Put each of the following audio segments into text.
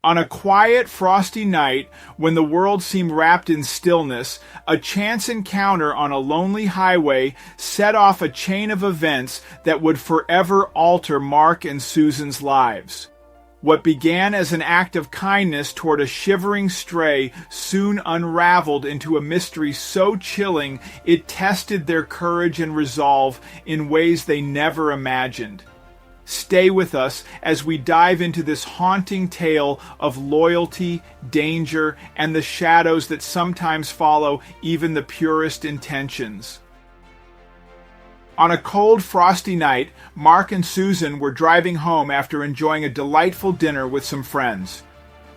On a quiet, frosty night, when the world seemed wrapped in stillness, a chance encounter on a lonely highway set off a chain of events that would forever alter Mark and Susan's lives. What began as an act of kindness toward a shivering stray soon unraveled into a mystery so chilling it tested their courage and resolve in ways they never imagined. Stay with us as we dive into this haunting tale of loyalty, danger, and the shadows that sometimes follow even the purest intentions. On a cold, frosty night, Mark and Susan were driving home after enjoying a delightful dinner with some friends.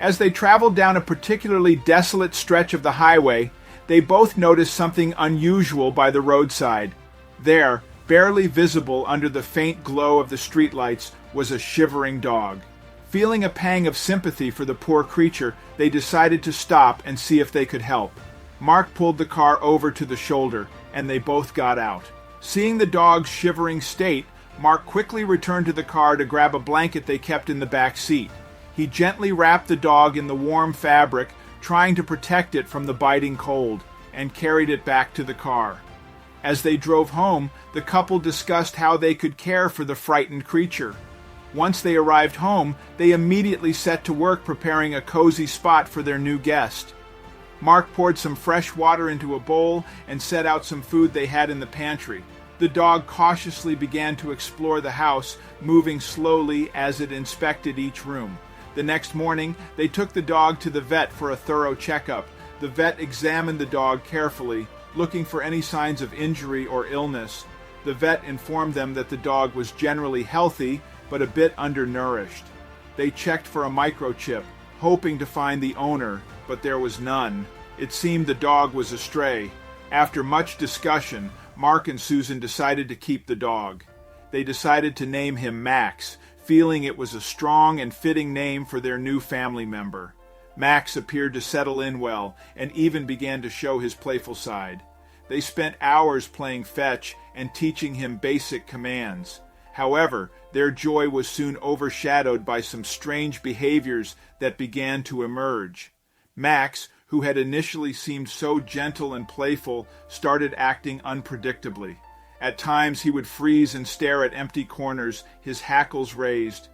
As they traveled down a particularly desolate stretch of the highway, they both noticed something unusual by the roadside. There, barely visible under the faint glow of the streetlights, was a shivering dog. Feeling a pang of sympathy for the poor creature, they decided to stop and see if they could help. Mark pulled the car over to the shoulder, and they both got out. Seeing the dog's shivering state, Mark quickly returned to the car to grab a blanket they kept in the back seat. He gently wrapped the dog in the warm fabric, trying to protect it from the biting cold, and carried it back to the car. As they drove home, the couple discussed how they could care for the frightened creature. Once they arrived home, they immediately set to work preparing a cozy spot for their new guest. Mark poured some fresh water into a bowl and set out some food they had in the pantry. The dog cautiously began to explore the house, moving slowly as it inspected each room. The next morning, they took the dog to the vet for a thorough checkup. The vet examined the dog carefully, looking for any signs of injury or illness. The vet informed them that the dog was generally healthy, but a bit undernourished. They checked for a microchip, hoping to find the owner, but there was none. It seemed the dog was a stray. After much discussion, Mark and Susan decided to keep the dog. They decided to name him Max, feeling it was a strong and fitting name for their new family member. Max appeared to settle in well and even began to show his playful side. They spent hours playing fetch and teaching him basic commands. However, their joy was soon overshadowed by some strange behaviors that began to emerge. Max, who had initially seemed so gentle and playful, started acting unpredictably. At times he would freeze and stare at empty corners, his hackles raised.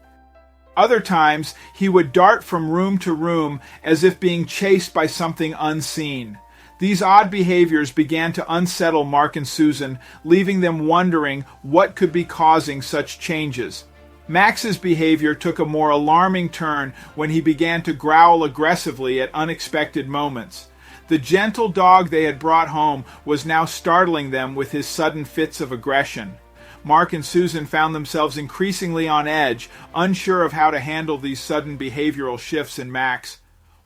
Other times he would dart from room to room as if being chased by something unseen. These odd behaviors began to unsettle Mark and Susan, leaving them wondering what could be causing such changes. Max's behavior took a more alarming turn when he began to growl aggressively at unexpected moments. The gentle dog they had brought home was now startling them with his sudden fits of aggression. Mark and Susan found themselves increasingly on edge, unsure of how to handle these sudden behavioral shifts in Max.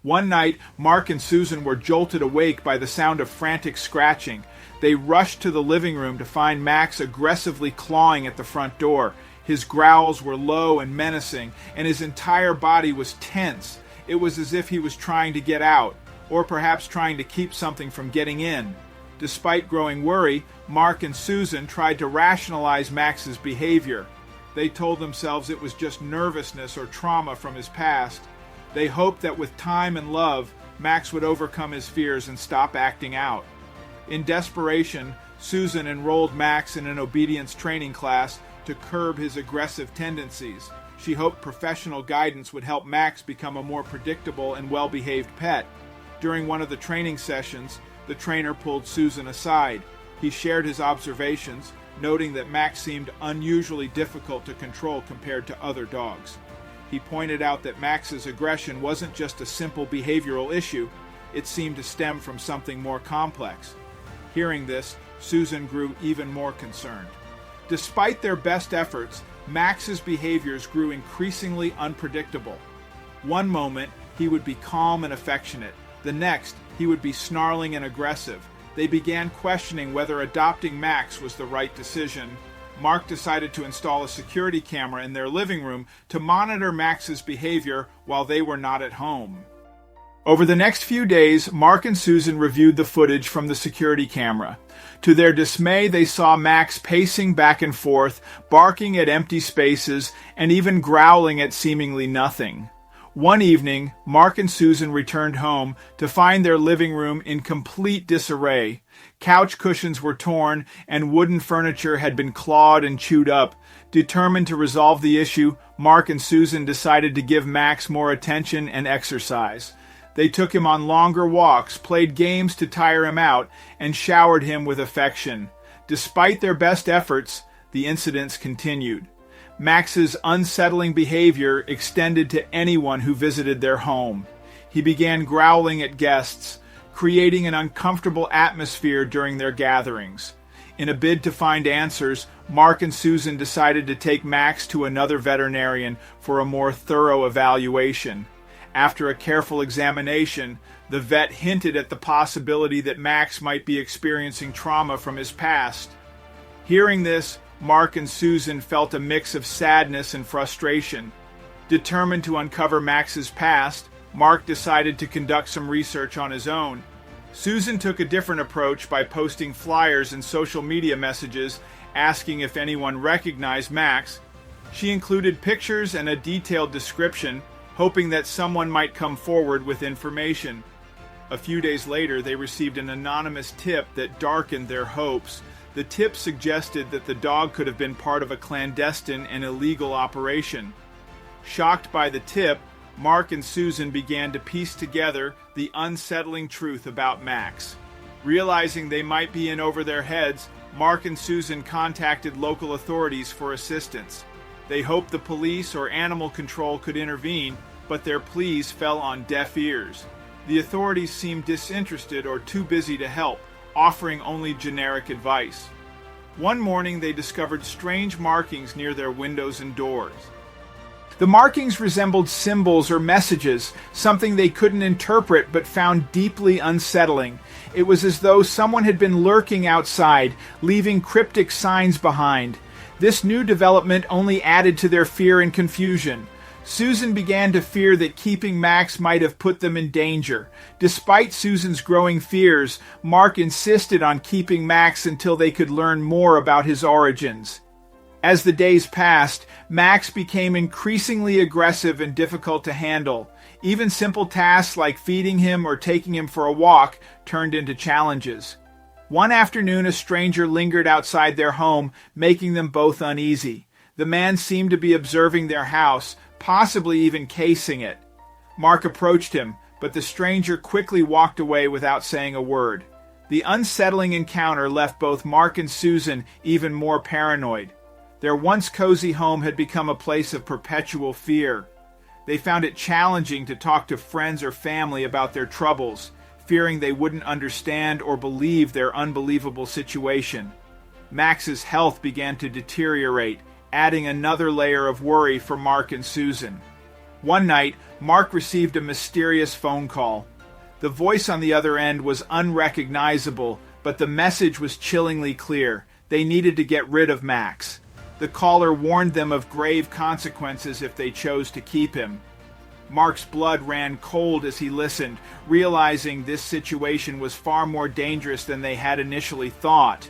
One night, Mark and Susan were jolted awake by the sound of frantic scratching. They rushed to the living room to find Max aggressively clawing at the front door. His growls were low and menacing, and his entire body was tense. It was as if he was trying to get out, or perhaps trying to keep something from getting in. Despite growing worry, Mark and Susan tried to rationalize Max's behavior. They told themselves it was just nervousness or trauma from his past. They hoped that with time and love, Max would overcome his fears and stop acting out. In desperation, Susan enrolled Max in an obedience training class to curb his aggressive tendencies. She hoped professional guidance would help Max become a more predictable and well-behaved pet. During one of the training sessions, the trainer pulled Susan aside. He shared his observations, noting that Max seemed unusually difficult to control compared to other dogs. He pointed out that Max's aggression wasn't just a simple behavioral issue, it seemed to stem from something more complex. Hearing this, Susan grew even more concerned. Despite their best efforts, Max's behaviors grew increasingly unpredictable. One moment, he would be calm and affectionate. The next, he would be snarling and aggressive. They began questioning whether adopting Max was the right decision. Mark decided to install a security camera in their living room to monitor Max's behavior while they were not at home. Over the next few days, Mark and Susan reviewed the footage from the security camera. To their dismay, they saw Max pacing back and forth, barking at empty spaces, and even growling at seemingly nothing. One evening, Mark and Susan returned home to find their living room in complete disarray. Couch cushions were torn, and wooden furniture had been clawed and chewed up. Determined to resolve the issue, Mark and Susan decided to give Max more attention and exercise. They took him on longer walks, played games to tire him out, and showered him with affection. Despite their best efforts, the incidents continued. Max's unsettling behavior extended to anyone who visited their home. He began growling at guests, creating an uncomfortable atmosphere during their gatherings. In a bid to find answers, Mark and Susan decided to take Max to another veterinarian for a more thorough evaluation. After a careful examination, the vet hinted at the possibility that Max might be experiencing trauma from his past. Hearing this, Mark and Susan felt a mix of sadness and frustration. Determined to uncover Max's past, Mark decided to conduct some research on his own. Susan took a different approach by posting flyers and social media messages asking if anyone recognized Max. She included pictures and a detailed description, hoping that someone might come forward with information. A few days later, they received an anonymous tip that darkened their hopes. The tip suggested that the dog could have been part of a clandestine and illegal operation. Shocked by the tip, Mark and Susan began to piece together the unsettling truth about Max. Realizing they might be in over their heads, Mark and Susan contacted local authorities for assistance. They hoped the police or animal control could intervene, but their pleas fell on deaf ears. The authorities seemed disinterested or too busy to help, offering only generic advice. One morning, they discovered strange markings near their windows and doors. The markings resembled symbols or messages, something they couldn't interpret but found deeply unsettling. It was as though someone had been lurking outside, leaving cryptic signs behind. This new development only added to their fear and confusion. Susan began to fear that keeping Max might have put them in danger. Despite Susan's growing fears, Mark insisted on keeping Max until they could learn more about his origins. As the days passed, Max became increasingly aggressive and difficult to handle. Even simple tasks like feeding him or taking him for a walk turned into challenges. One afternoon, a stranger lingered outside their home, making them both uneasy. The man seemed to be observing their house, possibly even casing it. Mark approached him, but the stranger quickly walked away without saying a word. The unsettling encounter left both Mark and Susan even more paranoid. Their once cozy home had become a place of perpetual fear. They found it challenging to talk to friends or family about their troubles, fearing they wouldn't understand or believe their unbelievable situation. Max's health began to deteriorate, adding another layer of worry for Mark and Susan. One night, Mark received a mysterious phone call. The voice on the other end was unrecognizable, but the message was chillingly clear. They needed to get rid of Max. The caller warned them of grave consequences if they chose to keep him. Mark's blood ran cold as he listened, realizing this situation was far more dangerous than they had initially thought.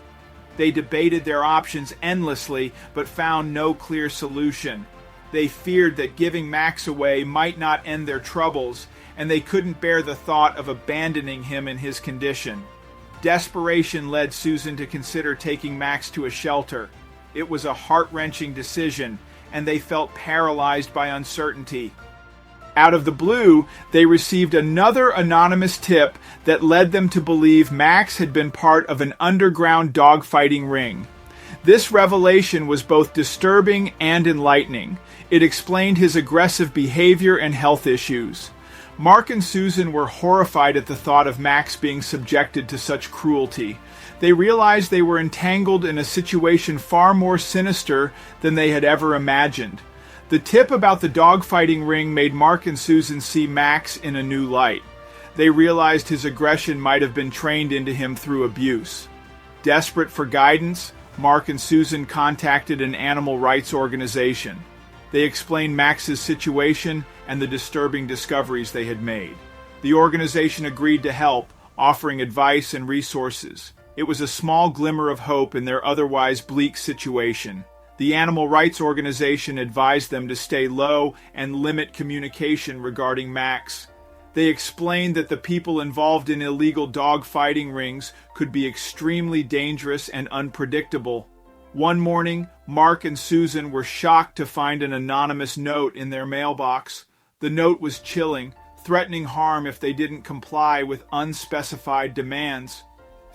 They debated their options endlessly, but found no clear solution. They feared that giving Max away might not end their troubles, and they couldn't bear the thought of abandoning him in his condition. Desperation led Susan to consider taking Max to a shelter. It was a heart-wrenching decision, and they felt paralyzed by uncertainty. Out of the blue, they received another anonymous tip that led them to believe Max had been part of an underground dogfighting ring. This revelation was both disturbing and enlightening. It explained his aggressive behavior and health issues. Mark and Susan were horrified at the thought of Max being subjected to such cruelty. They realized they were entangled in a situation far more sinister than they had ever imagined. The tip about the dogfighting ring made Mark and Susan see Max in a new light. They realized his aggression might have been trained into him through abuse. Desperate for guidance, Mark and Susan contacted an animal rights organization. They explained Max's situation and the disturbing discoveries they had made. The organization agreed to help, offering advice and resources. It was a small glimmer of hope in their otherwise bleak situation. The animal rights organization advised them to stay low and limit communication regarding Max. They explained that the people involved in illegal dog fighting rings could be extremely dangerous and unpredictable. One morning, Mark and Susan were shocked to find an anonymous note in their mailbox. The note was chilling, threatening harm if they didn't comply with unspecified demands.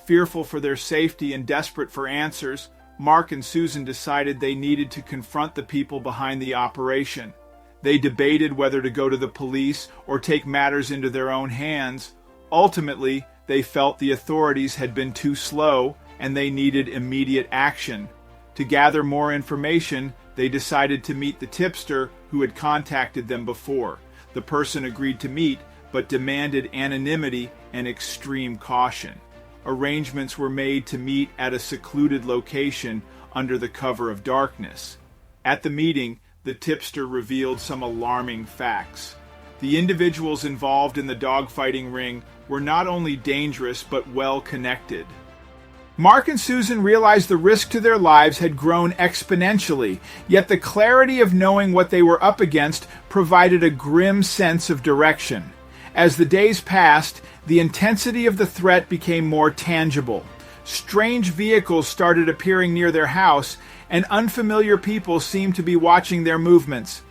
Fearful for their safety and desperate for answers, Mark and Susan decided they needed to confront the people behind the operation. They debated whether to go to the police or take matters into their own hands. Ultimately, they felt the authorities had been too slow and they needed immediate action. To gather more information, they decided to meet the tipster who had contacted them before. The person agreed to meet, but demanded anonymity and extreme caution. Arrangements were made to meet at a secluded location under the cover of darkness. At the meeting, the tipster revealed some alarming facts. The individuals involved in the dogfighting ring were not only dangerous but well connected. Mark and Susan realized the risk to their lives had grown exponentially, yet the clarity of knowing what they were up against provided a grim sense of direction. As the days passed, the intensity of the threat became more tangible. Strange vehicles started appearing near their house, and unfamiliar people seemed to be watching their movements.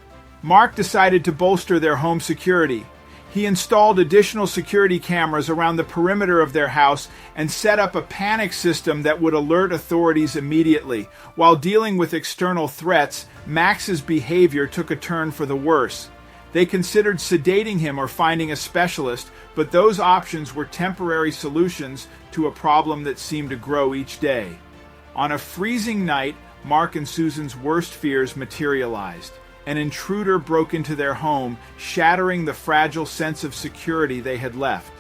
Mark decided to bolster their home security. He installed additional security cameras around the perimeter of their house and set up a panic system that would alert authorities immediately. While dealing with external threats, Max's behavior took a turn for the worse. They considered sedating him or finding a specialist, but those options were temporary solutions to a problem that seemed to grow each day. On a freezing night, Mark and Susan's worst fears materialized. An intruder broke into their home, shattering the fragile sense of security they had left.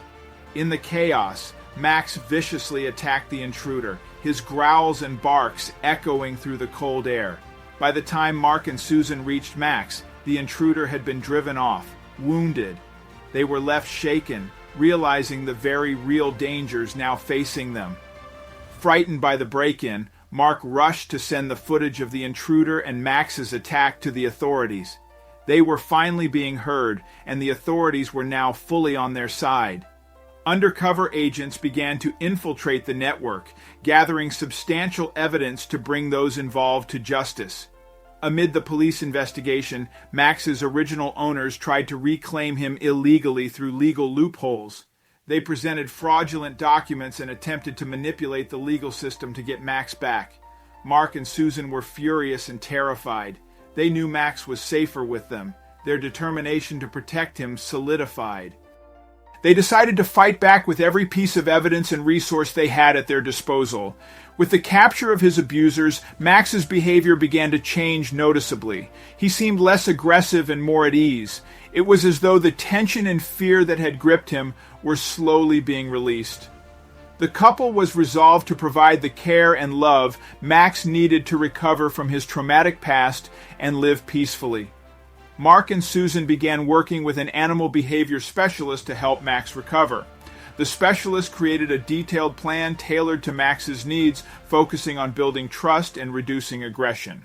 In the chaos, Max viciously attacked the intruder, his growls and barks echoing through the cold air. By the time Mark and Susan reached Max, the intruder had been driven off, wounded. They were left shaken, realizing the very real dangers now facing them. Frightened by the break-in, Mark rushed to send the footage of the intruder and Max's attack to the authorities. They were finally being heard, and the authorities were now fully on their side. Undercover agents began to infiltrate the network, gathering substantial evidence to bring those involved to justice. Amid the police investigation, Max's original owners tried to reclaim him illegally through legal loopholes. They presented fraudulent documents and attempted to manipulate the legal system to get Max back. Mark and Susan were furious and terrified. They knew Max was safer with them. Their determination to protect him solidified. They decided to fight back with every piece of evidence and resource they had at their disposal. With the capture of his abusers, Max's behavior began to change noticeably. He seemed less aggressive and more at ease. It was as though the tension and fear that had gripped him were slowly being released. The couple was resolved to provide the care and love Max needed to recover from his traumatic past and live peacefully. Mark and Susan began working with an animal behavior specialist to help Max recover. The specialist created a detailed plan tailored to Max's needs, focusing on building trust and reducing aggression.